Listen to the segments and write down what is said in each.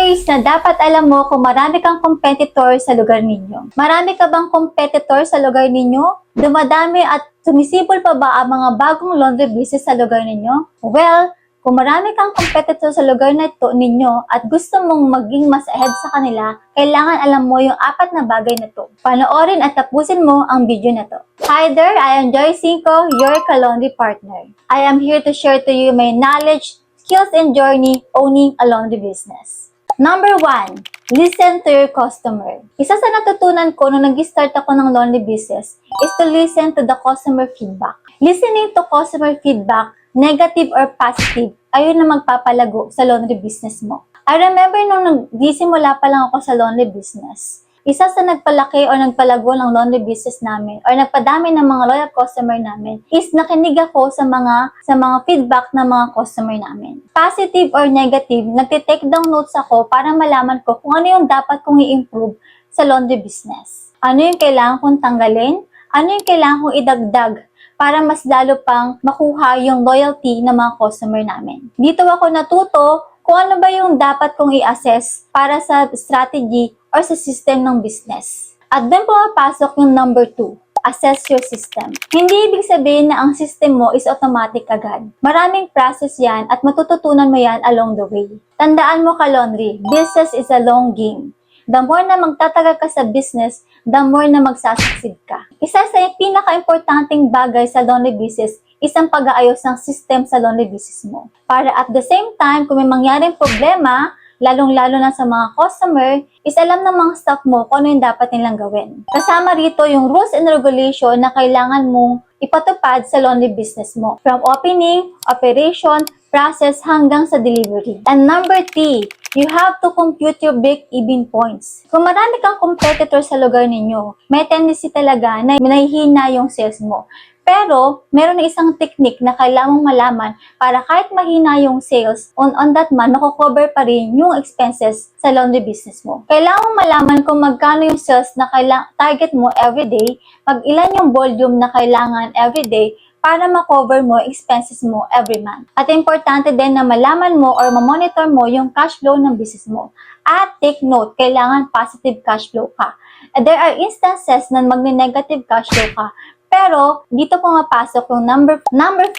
ways na dapat alam mo kung marami kang competitor sa lugar ninyo. Marami ka bang competitor sa lugar ninyo? Dumadami at sumisipol pa ba ang mga bagong laundry business sa lugar ninyo? Well, kung marami kang competitor sa lugar na ito ninyo at gusto mong maging mas ahead sa kanila, kailangan alam mo yung 4 na bagay na ito. Panoorin at tapusin mo ang video na to. Hi there, I am Joy Cinco, your Ka-Laundry partner. I am here to share to you my knowledge, skills, and journey owning a laundry business. Number 1, listen to your customer. Isa sa natutunan ko nung nag-start ako ng laundry business is to listen to the customer feedback. Listening to customer feedback, negative or positive, ayun na magpapalago sa laundry business mo. I remember nung nagsimula pa lang ako sa laundry business, isa sa nagpalaki o nagpalago ng laundry business namin or nagpadami ng mga loyal customer namin is nakinig ako sa mga feedback ng mga customer namin. Positive or negative, nagtitake down notes ako para malaman ko kung ano yung dapat kong i-improve sa laundry business. Ano yung kailangan kong tanggalin? Ano yung kailangan kong idagdag para mas lalo pang makuha yung loyalty ng mga customer namin. Dito ako natuto kung ano ba yung dapat kong i-assess para sa strategy or sa system ng business. At doon pumapasok yung number 2, assess your system. Hindi ibig sabihin na ang system mo is automatic agad. Maraming process yan at matututunan mo yan along the way. Tandaan mo ka-laundry, business is a long game. The more na magtatagal ka sa business, the more na magsasucceed ka. Isa sa pinaka-importanting bagay sa laundry business is ang pag-aayos ng system sa laundry business mo. Para at the same time, kung may mangyaring problema, lalong-lalo na sa mga customer, is alam ng mga staff mo kung ano yung dapat nilang gawin. Kasama rito yung rules and regulation na kailangan mong ipatupad sa laundry business mo. From opening, operation, process, hanggang sa delivery. And number 3, you have to compute your break-even points. Kung marami kang competitor sa lugar ninyo, may tendency talaga na nahihina yung sales mo. Pero, meron na isang technique na kailangan mong malaman para kahit mahina yung sales, on that month, mako-cover pa rin yung expenses sa laundry business mo. Kailangan mong malaman kung magkano yung sales na target mo everyday, pag ilan yung volume na kailangan everyday, para ma-cover mo expenses mo every month. At importante din na malaman mo or ma-monitor mo yung cash flow ng business mo. At take note, kailangan positive cash flow ka. There are instances na magne-negative cash flow ka. Pero, dito pumapasok yung number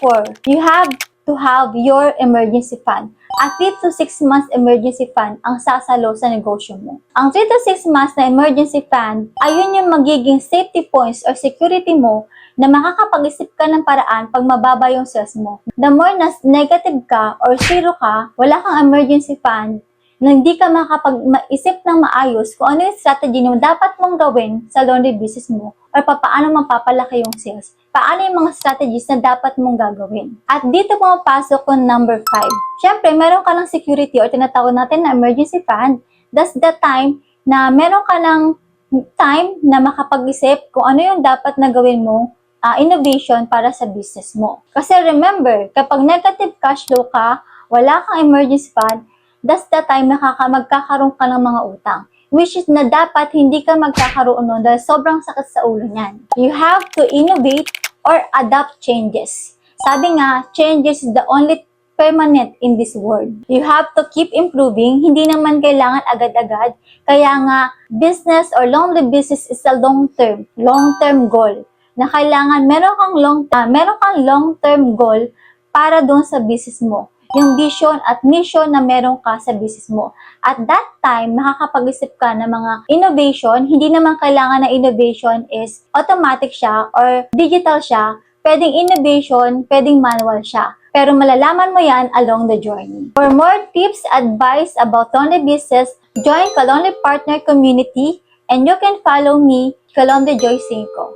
4. You have to have your emergency fund. At 3 to 6 months emergency fund ang sasalo sa negosyo mo. Ang 3 to 6 months na emergency fund, ayun yung magiging safety points or security mo na makakapag-isip ka ng paraan pag mababa yung sales mo. The more na negative ka or zero ka, wala kang emergency fund, na hindi ka makapag-isip ng maayos kung ano yung strategy na dapat mong gawin sa laundry business mo or paano mapapalaki yung sales. Paano yung mga strategies na dapat mong gagawin. At dito pumapasok yung number 5. Siyempre, meron ka ng security or tinatawag natin na emergency fund. That's the time na meron ka ng time na makapag-isip kung ano yung dapat na gawin mo innovation para sa business mo. Kasi remember, kapag negative cash flow ka, wala kang emergency fund, that's the time na magkakaroon ka ng mga utang. Which is na dapat hindi ka magkakaroon nun dahil sobrang sakit sa ulo niyan. You have to innovate or adapt changes. Sabi nga, changes is the only permanent in this world. You have to keep improving, hindi naman kailangan agad-agad. Kaya nga, business or laundry business is a long-term goal. Na kailangan meron kang long-term goal para doon sa business mo. Yung vision at mission na meron ka sa business mo. At that time, makakapag-isip ka ng mga innovation. Hindi naman kailangan na innovation is automatic siya or digital siya. Pwedeng innovation, pwedeng manual siya. Pero malalaman mo yan along the journey. For more tips, advice about laundry business, join Ka-Laundry Partner Community and you can follow me, Ka-Laundry Joy Cinco.